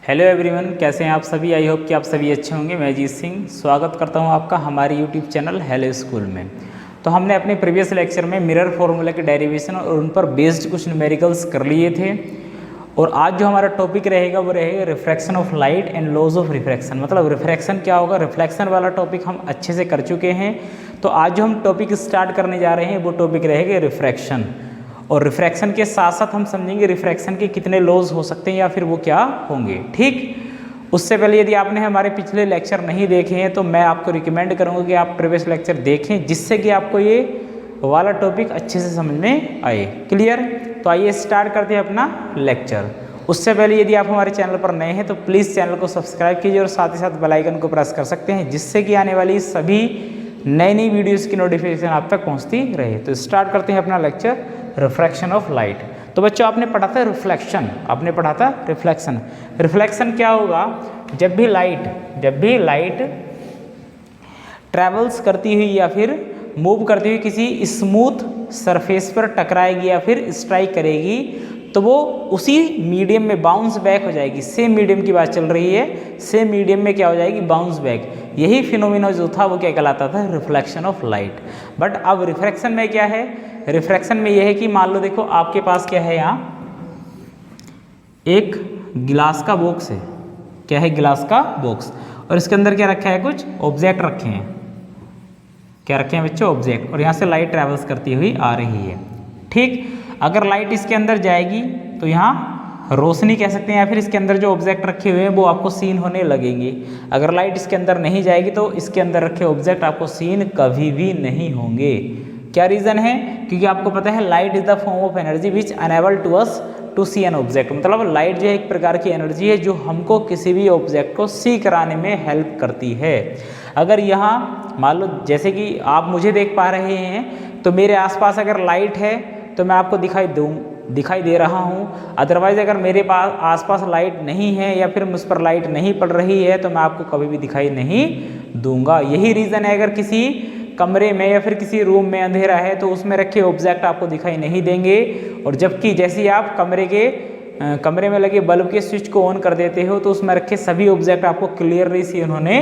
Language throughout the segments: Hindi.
हेलो एवरीवन, कैसे हैं आप सभी। आई होप कि आप सभी अच्छे होंगे। मैं अजीत सिंह स्वागत करता हूं आपका हमारे यूट्यूब चैनल हेलो स्कूल में। तो हमने अपने प्रीवियस लेक्चर में मिरर फार्मूला के डेरिवेशन और उन पर बेस्ड कुछ न्यूमेरिकल्स कर लिए थे। और आज जो हमारा टॉपिक रहेगा वो रहेगा refraction of light and laws of refraction. मतलब रिफ्रैक्शन क्या होगा, रिफ्लेक्शन वाला टॉपिक हम अच्छे से कर चुके हैं। तो आज जो हम टॉपिक स्टार्ट करने जा रहे हैं वो टॉपिक रहेगा रिफ्रैक्शन। और रिफ्रैक्शन के साथ साथ हम समझेंगे रिफ्रैक्शन के कितने लॉज हो सकते हैं या फिर वो क्या होंगे। ठीक, उससे पहले यदि आपने हमारे पिछले लेक्चर नहीं देखे हैं तो मैं आपको रिकमेंड करूंगा कि आप प्रीवियस लेक्चर देखें, जिससे कि आपको ये वाला टॉपिक अच्छे से समझ में आए। क्लियर। तो आइए स्टार्ट करते हैं अपना लेक्चर। उससे पहले यदि आप हमारे चैनल पर नए हैं तो प्लीज़ चैनल को सब्सक्राइब कीजिए और साथ ही साथ बेल आइकन को प्रेस कर सकते हैं, जिससे कि आने वाली सभी नई वीडियोज़ की नोटिफिकेशन आप तक पहुँचती रहे। तो स्टार्ट करते हैं अपना लेक्चर रिफ्रैक्शन ऑफ लाइट। तो बच्चों आपने पढ़ा था रिफ्लेक्शन, आपने पढ़ा था रिफ्लेक्शन। रिफ्लेक्शन क्या होगा, जब भी लाइट ट्रैवल्स करती हुई या फिर मूव करती हुई किसी स्मूथ सरफेस पर टकराएगी या फिर स्ट्राइक करेगी तो वो उसी मीडियम में बाउंस बैक हो जाएगी। सेम मीडियम की बात चल रही है, सेम मीडियम में क्या हो जाएगी, बाउंस बैक। यही फिनोमिना जो था वो क्या कहलाता था, रिफ्लेक्शन ऑफ लाइट। बट अब रिफ्रैक्शन में क्या है, रिफ्रैक्शन में यह है कि मान लो देखो आपके पास क्या है, यहाँ एक गिलास का बॉक्स है। क्या है, गिलास का बॉक्स, और इसके अंदर क्या रखा है, कुछ ऑब्जेक्ट रखे हैं। क्या रखे हैं बच्चों, ऑब्जेक्ट। और यहाँ से लाइट ट्रैवल्स करती हुई आ रही है। ठीक, अगर लाइट इसके अंदर जाएगी तो यहाँ रोशनी कह सकते हैं, या फिर इसके अंदर जो ऑब्जेक्ट रखे हुए हैं वो आपको सीन होने लगेंगे। अगर लाइट इसके अंदर नहीं जाएगी तो इसके अंदर रखे ऑब्जेक्ट आपको सीन कभी भी नहीं होंगे। क्या रीज़न है, क्योंकि आपको पता है light is the form of energy which enable to us to see an object. मतलब लाइट जो है एक प्रकार की एनर्जी है जो हमको किसी भी ऑब्जेक्ट को सी कराने में हेल्प करती है। अगर यहाँ मान लो जैसे कि आप मुझे देख पा रहे हैं तो मेरे आसपास अगर लाइट है तो मैं आपको दिखाई दे रहा हूँ। अदरवाइज अगर मेरे पास आसपास लाइट नहीं है या फिर मुझ पर लाइट नहीं पड़ रही है तो मैं आपको कभी भी दिखाई नहीं दूंगा। यही रीज़न है, अगर किसी कमरे में या फिर किसी रूम में अंधेरा है तो उसमें रखे ऑब्जेक्ट आपको दिखाई नहीं देंगे। और जबकि जैसे ही आप कमरे में लगे बल्ब के स्विच को ऑन कर देते हो तो उसमें रखे सभी ऑब्जेक्ट आपको क्लियरली सी होने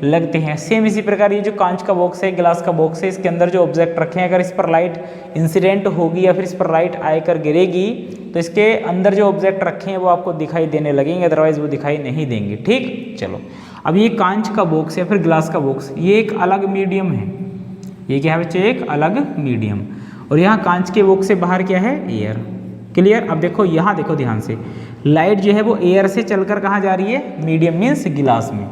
लगते हैं। सेम इसी प्रकार ये जो कांच का बॉक्स है, गिलास का बॉक्स है, इसके अंदर जो ऑब्जेक्ट रखे हैं अगर इस पर लाइट इंसिडेंट होगी या फिर इस पर लाइट आकर गिरेगी तो इसके अंदर जो ऑब्जेक्ट रखे हैं वो आपको दिखाई देने लगेंगे, अदरवाइज वो दिखाई नहीं देंगे। ठीक, चलो अब ये कांच का बॉक्स या फिर गिलास का बॉक्स ये एक अलग मीडियम है। ये क्या है बच्चे, एक अलग मीडियम। और यहाँ कांच के बॉक्स से बाहर क्या है, एयर। क्लियर। अब देखो यहाँ देखो ध्यान से, लाइट जो है वो एयर से चलकर कहाँ जा रही है, मीडियम मीन्स गिलास में।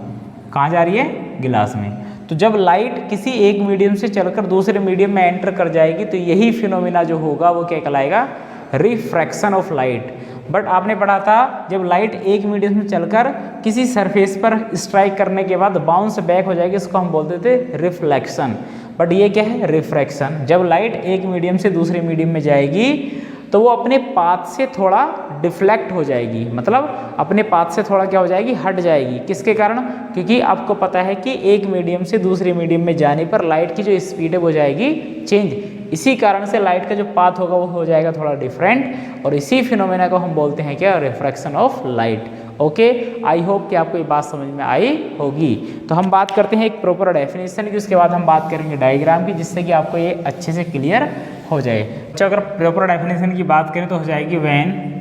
कहाँ जा रही है, गिलास में। तो जब लाइट किसी एक मीडियम से चलकर दूसरे मीडियम में एंटर कर जाएगी तो यही फिनोमिना जो होगा वो क्या कहलाएगा, रिफ्रैक्शन ऑफ लाइट। बट आपने पढ़ा था जब लाइट एक मीडियम में चलकर किसी सरफेस पर स्ट्राइक करने के बाद बाउंस बैक हो जाएगी, इसको हम बोलते थे रिफ्लेक्शन। बट ये क्या है, रिफ्रैक्शन। जब लाइट एक मीडियम से दूसरे मीडियम में जाएगी तो वो अपने पाथ से थोड़ा डिफ्लेक्ट हो जाएगी, मतलब अपने पाथ से थोड़ा क्या हो जाएगी, हट जाएगी। किसके कारण, क्योंकि आपको पता है कि एक मीडियम से दूसरे मीडियम में जाने पर लाइट की जो स्पीड है वो जाएगी चेंज। इसी कारण से लाइट का जो पाथ होगा वो हो जाएगा थोड़ा डिफरेंट, और इसी फिनोमेना को हम बोलते हैं क्या, refraction of light. Okay, I hope कि आपको ये बात समझ में आई होगी। तो हम बात करते हैं एक प्रॉपर डेफिनेशन की, उसके बाद हम बात करेंगे डायग्राम की, जिससे कि आपको ये अच्छे से क्लियर हो जाए। तो अगर प्रॉपर डेफिनेशन की बात करें तो हो जाएगी, when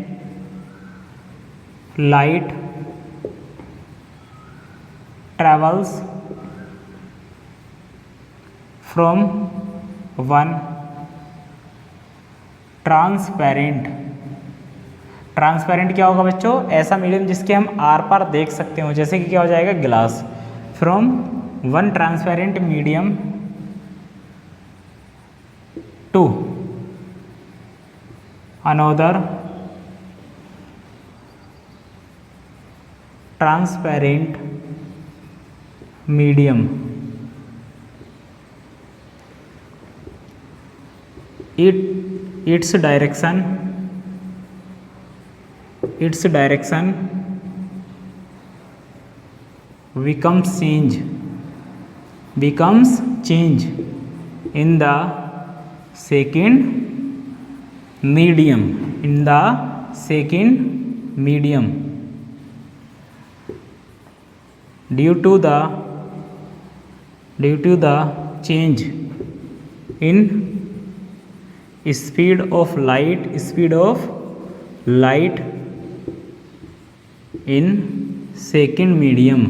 light travels from one transparent क्या होगा बच्चों, ऐसा मीडियम जिसके हम आर पार देख सकते हो, जैसे कि क्या हो जाएगा, गिलास। From one transparent medium to another transparent medium, its direction becomes change in the second medium, due to the change in speed of light in second medium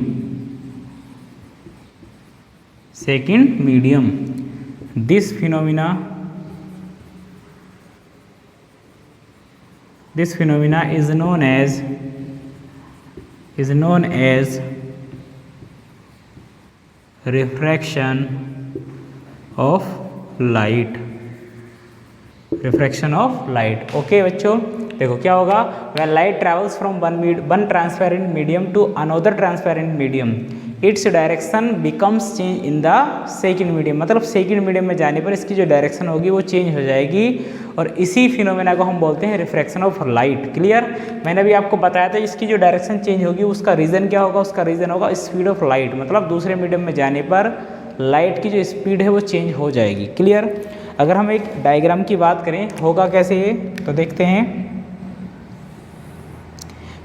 this phenomena is known as refraction of light। Okay बच्चों, देखो क्या होगा, when light travels from one transparent medium to another transparent medium its direction becomes change in the second medium। मतलब सेकंड मीडियम में जाने पर इसकी जो डायरेक्शन होगी वो चेंज हो जाएगी, और इसी फिनोमेना को हम बोलते हैं रिफ्रैक्शन ऑफ लाइट। क्लियर? मैंने अभी आपको बताया था इसकी जो डायरेक्शन चेंज होगी उसका रीज़न क्या होगा, उसका रीज़न होगा स्पीड ऑफ लाइट। मतलब दूसरे मीडियम में जाने पर लाइट की जो स्पीड है वो चेंज हो जाएगी। क्लियर? अगर हम एक डायग्राम की बात करें होगा कैसे ये, तो देखते हैं।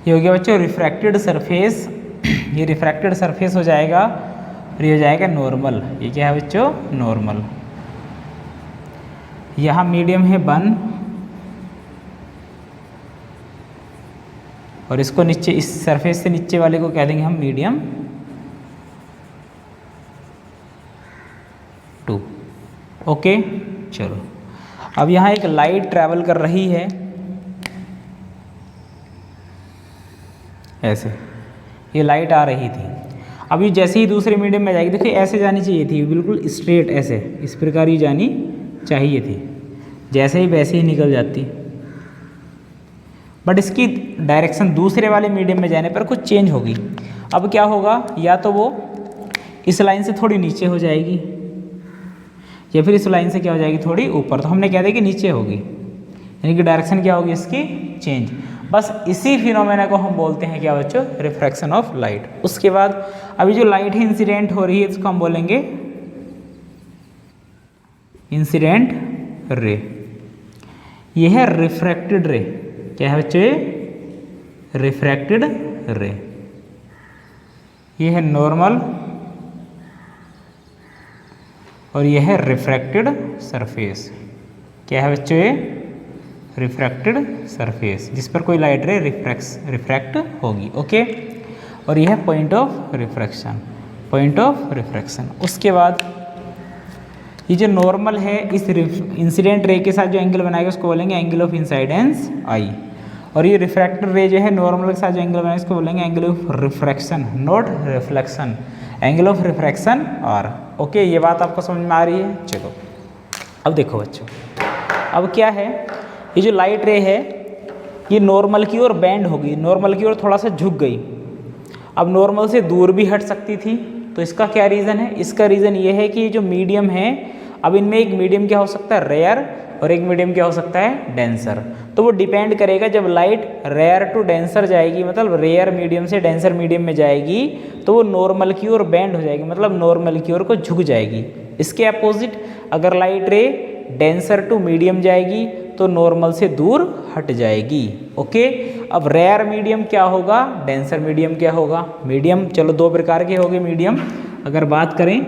ये हो गया बच्चों रिफ्रैक्टेड सरफेस, ये रिफ्रैक्टेड सरफेस हो जाएगा और ये हो जाएगा नॉर्मल। ये क्या है बच्चों? नॉर्मल। यहाँ मीडियम है 1 और इसको नीचे, इस सरफेस से नीचे वाले को कह देंगे हम मीडियम 2। ओके, चलो अब यहाँ एक लाइट ट्रैवल कर रही है ऐसे, ये लाइट आ रही थी। अभी जैसे ही दूसरे मीडियम में जाएगी, देखिए ऐसे जानी चाहिए थी, बिल्कुल स्ट्रेट ऐसे, इस प्रकार ही जानी चाहिए थी, जैसे ही वैसे ही निकल जाती। बट इसकी डायरेक्शन दूसरे वाले मीडियम में जाने पर कुछ चेंज होगी। अब क्या होगा, या तो वो इस लाइन से थोड़ी नीचे हो जाएगी या फिर इस लाइन से क्या हो जाएगी, थोड़ी ऊपर। तो हमने कह दिया कि नीचे होगी, यानी कि डायरेक्शन क्या होगी इसकी, चेंज। बस इसी फिनोमेना को हम बोलते हैं क्या बच्चों, रिफ्रैक्शन ऑफ लाइट। उसके बाद अभी जो लाइट है इंसिडेंट हो रही है, इसको हम बोलेंगे इंसिडेंट रे। ये है रिफ्रैक्टेड रे। क्या है बच्चों, ये रिफ्रैक्टेड रे। ये है नॉर्मल और ये है रिफ्रैक्टेड सरफेस। क्या है बच्चों, ये रिफ्रैक्टेड सरफेस जिस पर कोई लाइट रे रिफ्रैक्ट होगी। ओके, और यह है पॉइंट ऑफ रिफ्रैक्शन। उसके बाद ये जो नॉर्मल है, इस इंसिडेंट रे के साथ जो एंगल बनाएगा उसको बोलेंगे एंगल ऑफ इंसाइडेंस आई, और ये रिफ्रैक्टेड रे जो है नॉर्मल के साथ जो एंगल बनाएगा उसको बोलेंगे angle of refraction, not reflection, angle of refraction r. Okay, ये बात आपको समझ में आ रही है? चलो अब देखो बच्चों, अब क्या है, ये जो लाइट रे है ये नॉर्मल की ओर बेंड होगी, नॉर्मल की ओर थोड़ा सा झुक गई। अब नॉर्मल से दूर भी हट सकती थी, तो इसका क्या रीज़न है? इसका रीज़न ये है कि ये जो मीडियम है, अब इनमें एक मीडियम क्या हो सकता है, रेयर, और एक मीडियम क्या हो सकता है, डेंसर। तो वो डिपेंड करेगा, जब लाइट रेयर टू डेंसर जाएगी, मतलब रेयर मीडियम से डेंसर मीडियम में जाएगी, तो वो नॉर्मल की ओर बेंड हो जाएगी, मतलब नॉर्मल की ओर को झुक जाएगी। इसके अपोजिट अगर लाइट रे डेंसर टू मीडियम जाएगी तो नॉर्मल से दूर हट जाएगी। ओके, अब रेयर मीडियम क्या होगा, डेंसर मीडियम क्या होगा। मीडियम चलो दो प्रकार के हो गए मीडियम। अगर बात करें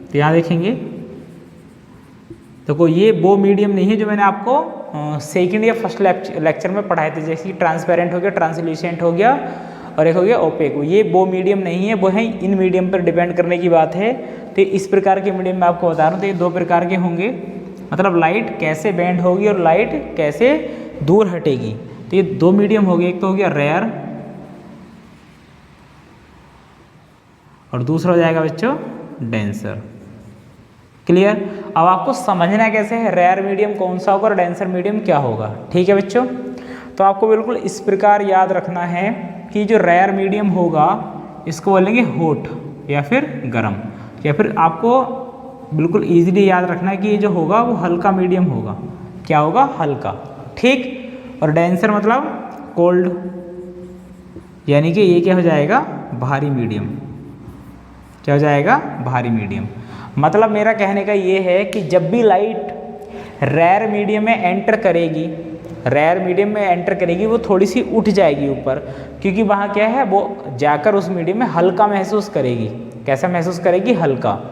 तो यहाँ देखेंगे, देखो ये वो मीडियम नहीं है जो मैंने आपको सेकंड या फर्स्ट लेक्चर में पढ़ाए थे, जैसे कि ट्रांसपेरेंट हो गया, ट्रांसल्यूसेंट हो गया, और एक हो गया ओपेक। ये वो मीडियम नहीं है, वो है इन मीडियम पर डिपेंड करने की बात है। तो इस प्रकार के मीडियम में आपको बता रहा हूँ, तो ये दो प्रकार के होंगे, मतलब लाइट कैसे बेंड होगी और लाइट कैसे दूर हटेगी। तो ये दो मीडियम हो गए, एक तो हो गया रेयर और दूसरा हो जाएगा बच्चों डेंसर। क्लियर? अब आपको समझना कैसे है, रेयर मीडियम कौन सा होगा और डेंसर मीडियम क्या होगा। ठीक है बच्चों, तो आपको बिल्कुल इस प्रकार याद रखना है कि जो रेयर मीडियम होगा इसको बोलेंगे हॉट या फिर गर्म, या फिर आपको बिल्कुल इजीली याद रखना है कि ये जो होगा वो हल्का मीडियम होगा। क्या होगा, हल्का। ठीक, और डेंसर मतलब कोल्ड, यानी कि ये क्या हो जाएगा, भारी मीडियम। क्या हो जाएगा, भारी मीडियम। मतलब मेरा कहने का ये है कि जब भी लाइट रेयर मीडियम में एंटर करेगी रेयर मीडियम में एंटर करेगी वो थोड़ी सी उठ जाएगी ऊपर, क्योंकि वहाँ क्या है, वो जाकर उस मीडियम में हल्का महसूस करेगी। कैसा महसूस करेगी? हल्का।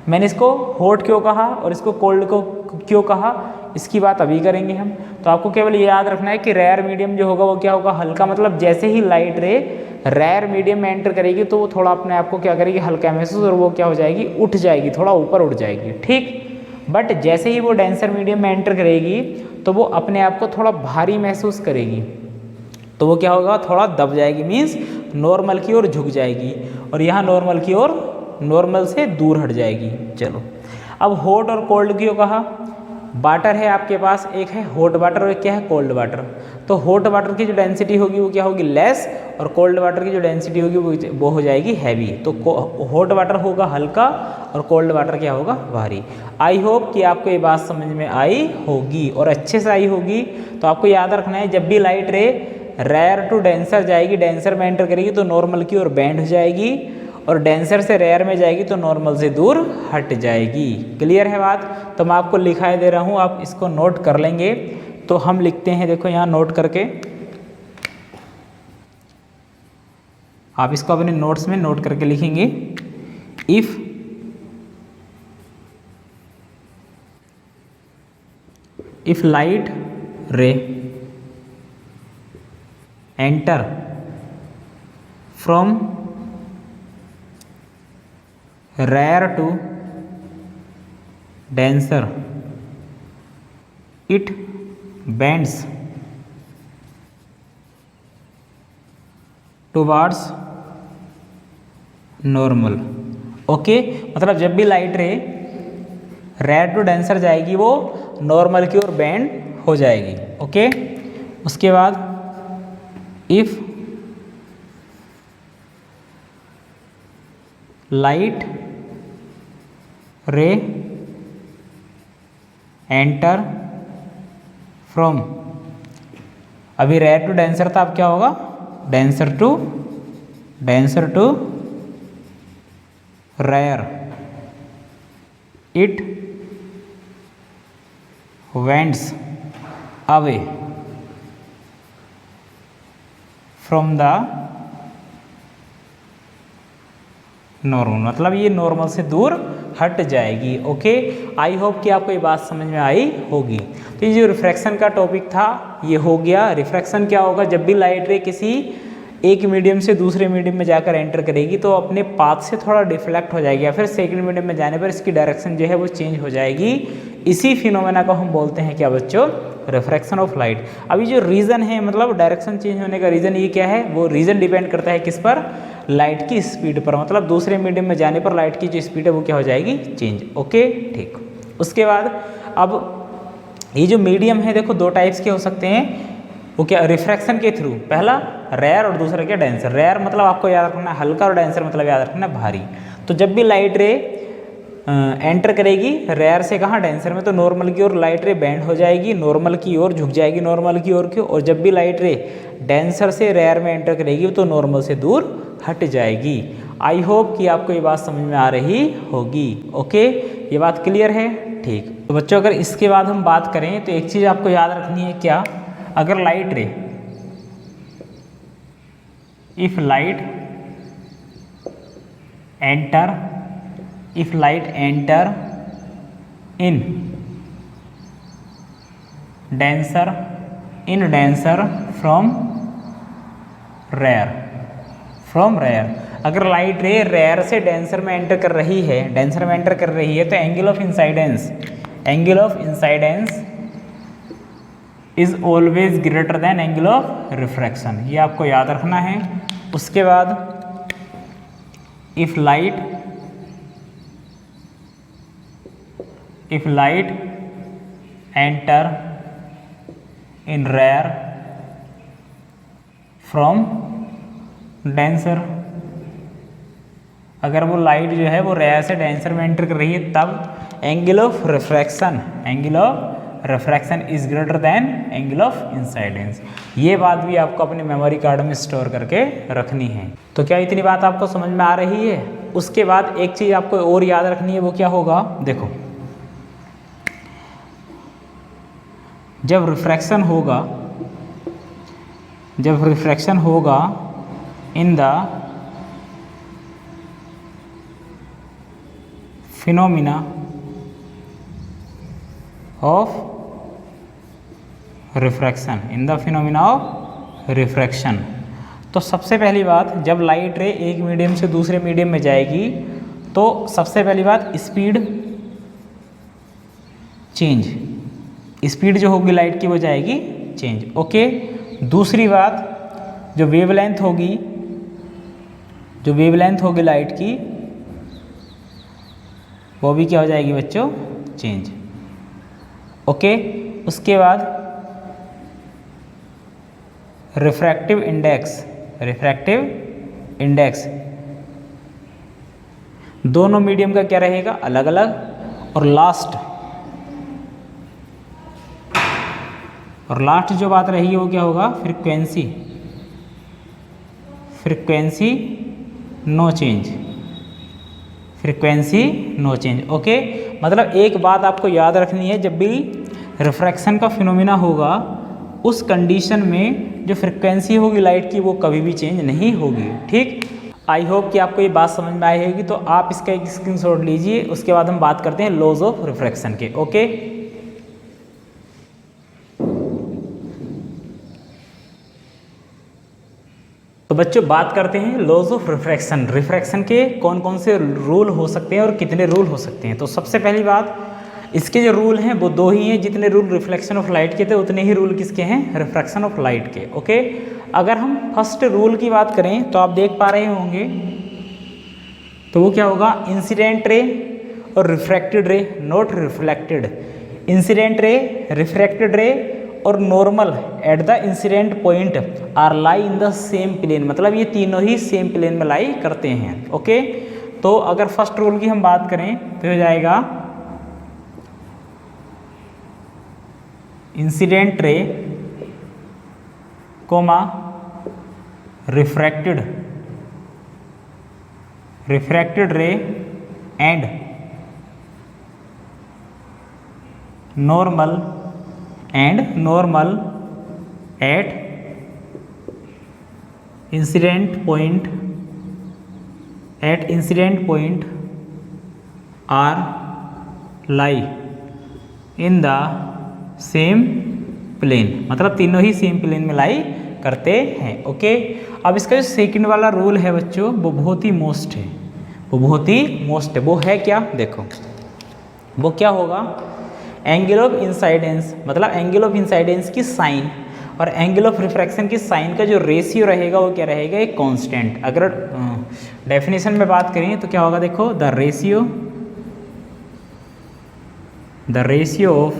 मैंने इसको हॉट क्यों कहा और इसको कोल्ड को क्यों कहा, इसकी बात अभी करेंगे हम। तो आपको केवल ये याद रखना है कि रेयर मीडियम जो होगा वो क्या होगा? हल्का। मतलब जैसे ही लाइट रे रेयर मीडियम में एंटर करेगी तो वो थोड़ा अपने आप को क्या करेगी? हल्का महसूस, और वो क्या हो जाएगी? उठ जाएगी, थोड़ा ऊपर उठ जाएगी, ठीक। बट जैसे ही वो डेंसर मीडियम में एंटर करेगी तो वो अपने आप को थोड़ा भारी महसूस करेगी, तो वो क्या होगा? थोड़ा दब जाएगी, मीन्स नॉर्मल की ओर झुक जाएगी, और यहाँ नॉर्मल की ओर, नॉर्मल से दूर हट जाएगी। चलो, अब हॉट और कोल्ड क्यों कहा? वाटर है आपके पास, एक है हॉट वाटर और एक क्या है? Cold water. तो हॉट वाटर की जो डेंसिटी होगी वो क्या होगी? लेस, और कोल्ड वाटर की जो डेंसिटी होगी वो हो जाएगी हैवी। तो हॉट वाटर होगा हल्का और कोल्ड वाटर क्या होगा? भारी। आई होप कि आपको ये बात समझ में आई होगी और अच्छे से आई होगी। तो आपको याद रखना है, जब भी light ray rare to denser जाएगी, डेंसर में एंटर करेगी तो नॉर्मल की ओर बेंड हो जाएगी, और डेंसर से रेयर में जाएगी तो नॉर्मल से दूर हट जाएगी। क्लियर है बात? तो मैं आपको लिखाई दे रहा हूँ, आप इसको नोट कर लेंगे। तो हम लिखते हैं, देखो यहाँ नोट करके, आप इसको अपने नोट्स में नोट करके लिखेंगे। If light ray enter from rare to denser, it bends towards normal। Okay, मतलब जब भी light ray rare to denser जाएगी वो नॉर्मल की ओर बेंड हो जाएगी। ओके, उसके बाद if light ray enter from, अभी रेयर टू डेंसर था, अब क्या होगा? Denser to rare, it wents away from the normal, मतलब ये नॉर्मल से दूर हट जाएगी। ओके, आई होप कि आपको ये बात समझ में आई होगी। तो ये जो रिफ्रैक्शन का टॉपिक था ये हो गया। रिफ्रैक्शन क्या होगा? जब भी लाइट रे किसी एक मीडियम से दूसरे मीडियम में जाकर एंटर करेगी तो अपने पाथ से थोड़ा डिफ्लेक्ट हो जाएगी, या फिर सेकंड मीडियम में जाने पर इसकी डायरेक्शन जो है वो चेंज हो जाएगी। इसी फिनोमेना को हम बोलते हैं क्या बच्चों? Refraction of light. अभी जो रीज़न है, मतलब डायरेक्शन चेंज होने का रीज़न ये क्या है? वो रीज़न डिपेंड करता है किस पर? लाइट की स्पीड पर। मतलब दूसरे मीडियम में जाने पर लाइट की जो स्पीड है वो क्या हो जाएगी? चेंज। ओके, ठीक। उसके बाद अब ये जो मीडियम है, देखो दो टाइप्स के हो सकते हैं, वो क्या? रिफ्रैक्शन के थ्रू। पहला रेयर और दूसरा क्या? डेंसर। रेयर मतलब आपको याद रखना है हल्का, और डेंसर मतलब याद रखना है भारी। तो जब भी लाइट रे एंटर करेगी रेयर से कहाँ? डेंसर में, तो नॉर्मल की ओर लाइट रे बेंड हो जाएगी, नॉर्मल की ओर झुक जाएगी, नॉर्मल की ओर क्यों? और जब भी लाइट रे डेंसर से रेयर में एंटर करेगी तो नॉर्मल से दूर हट जाएगी। आई होप कि आपको ये बात समझ में आ रही होगी। ओके, ये बात क्लियर है? ठीक। तो बच्चों अगर इसके बाद हम बात करें तो एक चीज़ आपको याद रखनी है, क्या? अगर light ray, if light enter in denser from rarer, अगर लाइट रे रेयर से डेंसर में एंटर कर रही है, तो angle of incidence is always greater than angle of refraction, ये आपको याद रखना है। उसके बाद if light enter in rarer from denser, अगर वो लाइट जो है वो रेयर से डेंसर में एंटर कर रही है तब angle of refraction is greater than angle of incidence. ये बात भी आपको अपने मेमोरी कार्ड में स्टोर करके रखनी है। तो क्या इतनी बात आपको समझ में आ रही है? उसके बाद एक चीज़ आपको और याद रखनी है, वो क्या होगा? देखो, जब रिफ्रैक्शन होगा in the phenomena of refraction, तो सबसे पहली बात, जब लाइट रे एक मीडियम से दूसरे मीडियम में जाएगी तो सबसे पहली बात स्पीड चेंज, स्पीड जो होगी लाइट की वो जाएगी चेंज। ओके, दूसरी बात जो वेवलेंथ होगी लाइट की वो भी क्या हो जाएगी बच्चों, चेंज। ओके, उसके बाद रिफ्रैक्टिव इंडेक्स दोनों मीडियम का क्या रहेगा, अलग अलग। और लास्ट जो बात रहेगी वो क्या होगा, फ्रीक्वेंसी नो चेंज। ओके, मतलब एक बात आपको याद रखनी है, जब भी रिफ्रैक्शन का फिनोमिना होगा उस कंडीशन में जो फ्रीक्वेंसी होगी लाइट की वो कभी भी चेंज नहीं होगी। ठीक, आई होप कि आपको ये बात समझ में आई होगी। तो आप इसका एक स्क्रीनशॉट लीजिए, उसके बाद हम बात करते हैं लॉज ऑफ रिफ्रैक्शन के। ओके, तो बच्चों बात करते हैं लॉज ऑफ रिफ्रैक्शन के कौन कौन से रूल हो सकते हैं और कितने रूल हो सकते हैं। तो सबसे पहली बात, इसके जो रूल हैं वो दो ही हैं, जितने रूल रिफ्लेक्शन ऑफ लाइट के थे उतने ही रूल किसके हैं, रिफ्रैक्शन ऑफ लाइट के। ओके, अगर हम फर्स्ट रूल की बात करें तो आप देख पा रहे होंगे, तो वो क्या होगा, इंसिडेंट रे और refracted ray not reflected, incident ray, refracted ray और normal at the incident point are lie in the same plane, मतलब ये तीनों ही सेम प्लेन में लाई करते हैं। ओके, तो अगर फर्स्ट रूल की हम बात करें तो हो जाएगा incident ray comma refracted ray and normal at incident point are lie in the same plane, मतलब तीनों ही सेम प्लेन में लाई करते हैं। ओके, अब इसका जो सेकंड वाला रूल है बच्चों वो बहुत ही मोस्ट है, वो है क्या, देखो वो क्या होगा, एंगल ऑफ इंसाइडेंस, मतलब एंगल ऑफ इंसाइडेंस की साइन और एंगल ऑफ रिफ्रैक्शन की साइन का जो रेशियो रहेगा वो क्या रहेगा, एक कांस्टेंट। अगर डेफिनेशन में बात करें तो क्या होगा, देखो द रेशियो ऑफ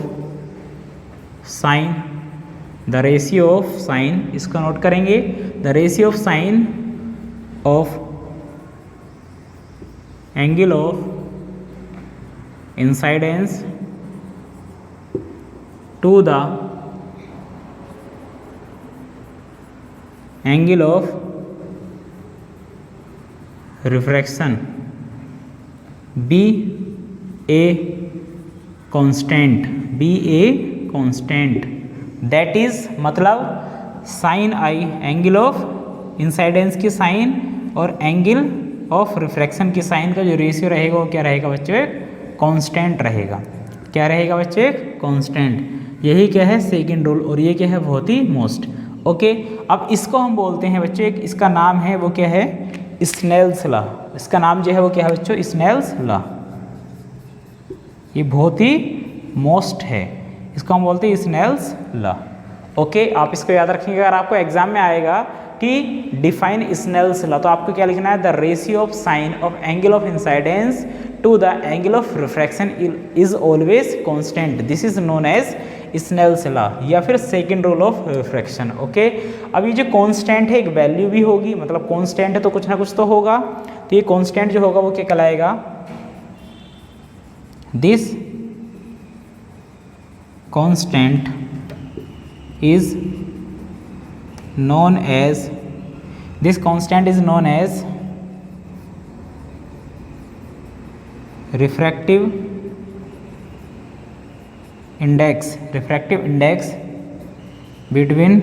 साइन, इसको नोट करेंगे, the ratio of sine of angle of incidence to the angle of refraction be a constant, that is, मतलब sine I, angle of incidence की साइन और एंगल ऑफ रिफ्रैक्शन की साइन का जो रेशियो रहेगा वो क्या रहेगा बच्चों, एक कांस्टेंट रहेगा। क्या रहेगा बच्चों, एक कांस्टेंट। यही क्या है, सेकंड रूल, और ये क्या है, बहुत ही मोस्ट। ओके, अब इसको हम बोलते हैं बच्चों, एक इसका नाम है वो क्या है, स्नेल्स लॉ। इसका नाम जो है वो क्या है बच्चों, स्नेल्स लॉ। ये बहुत ही मोस्ट है, इसको हम बोलते हैं स्नेल्स लॉ। ओके, आप इसको याद रखेंगे, अगर आपको एग्जाम में आएगा कि डिफाइन स्नेल्स लॉ तो आपको क्या लिखना है, the ratio of sine of angle of incidence to the angle of refraction is always constant, this is known as Snell's law या फिर second rule of refraction. Okay, अब ये जो कांस्टेंट है एक वैल्यू भी होगी, मतलब कांस्टेंट है तो कुछ ना कुछ तो होगा, तो ये कांस्टेंट जो होगा वो क्या कहलाएगा, this constant is known as refractive index, refractive index between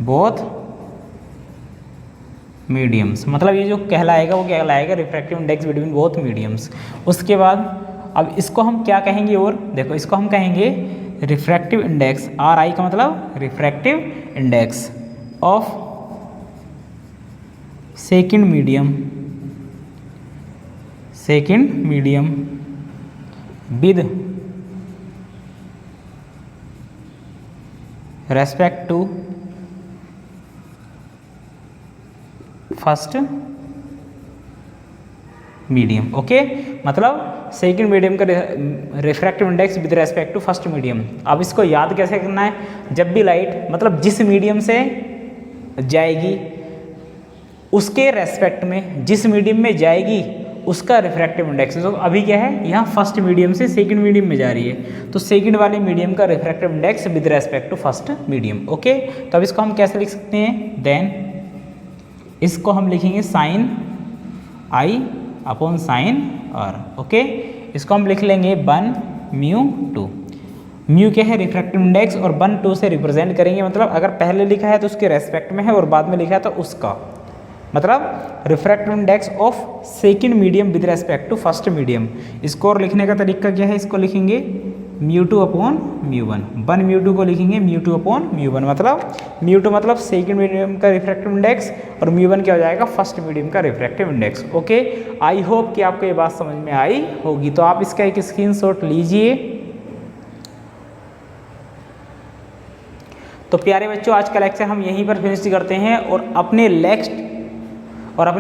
both mediums, मतलब ये जो कहलाएगा वो कहलाएगा refractive index between both mediums. उसके बाद अब इसको हम क्या कहेंगे, और देखो इसको हम कहेंगे रिफ्रैक्टिव इंडेक्स, आर आई का मतलब refractive index of second medium with respect to first medium. Okay, मतलब सेकंड मीडियम का refractive index with respect to first medium. अब इसको याद कैसे करना है, जब भी लाइट मतलब जिस मीडियम से जाएगी उसके रेस्पेक्ट में जिस मीडियम में जाएगी उसका रिफ्रैक्टिव इंडेक्स। तो अभी क्या है, यहाँ फर्स्ट मीडियम से सेकंड मीडियम में जा रही है, तो सेकंड वाले मीडियम का refractive index with respect to first medium. Okay, तो अब इसको हम कैसे लिख सकते हैं, देन इसको हम लिखेंगे sine i upon sine r. Okay, इसको हम लिख लेंगे 1 म्यू 2। म्यू क्या है, रिफ्रैक्टिव इंडेक्स, और 1 2 से रिप्रेजेंट करेंगे, मतलब अगर पहले लिखा है तो उसके रेस्पेक्ट में है और बाद में लिखा है तो उसका, मतलब refractive index of second medium with respect to first medium. इसको और लिखने का तरीका क्या है, इसको लिखेंगे म्यू 2 अपॉन म्यू 1। 1 म्यू 2 को लिखेंगे म्यू 2 अपॉन म्यू 1, मतलब म्यू 2 मतलब सेकंड मीडियम का रिफ्रैक्टिव इंडेक्स और म्यू 1 क्या हो जाएगा, फर्स्ट मीडियम का refractive index. Okay, I hope कि आपको ये बात समझ में आई होगी, तो आप इसका एक स्क्रीनशॉट लीजिए। तो प्यारे बच्चों, आज का लेक्चर हम यहीं पर फिनिश करते हैं, और अपने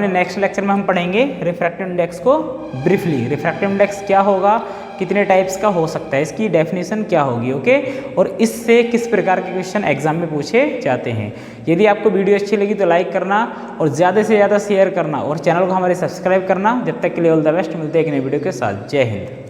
नेक्स्ट लेक्चर में हम पढ़ेंगे रिफ्रैक्टिव इंडेक्स को ब्रीफली। रिफ्रैक्टिव इंडेक्स क्या होगा, कितने टाइप्स का हो सकता है, इसकी डेफिनेशन क्या होगी। ओके, और इससे किस प्रकार के क्वेश्चन एग्जाम में पूछे जाते हैं। यदि आपको वीडियो अच्छी लगी तो लाइक करना और ज़्यादा से ज़्यादा शेयर करना और चैनल को हमारे सब्सक्राइब करना। जब तक के लिए ऑल द बेस्ट, मिलते हैं एक नई वीडियो के साथ। जय हिंद।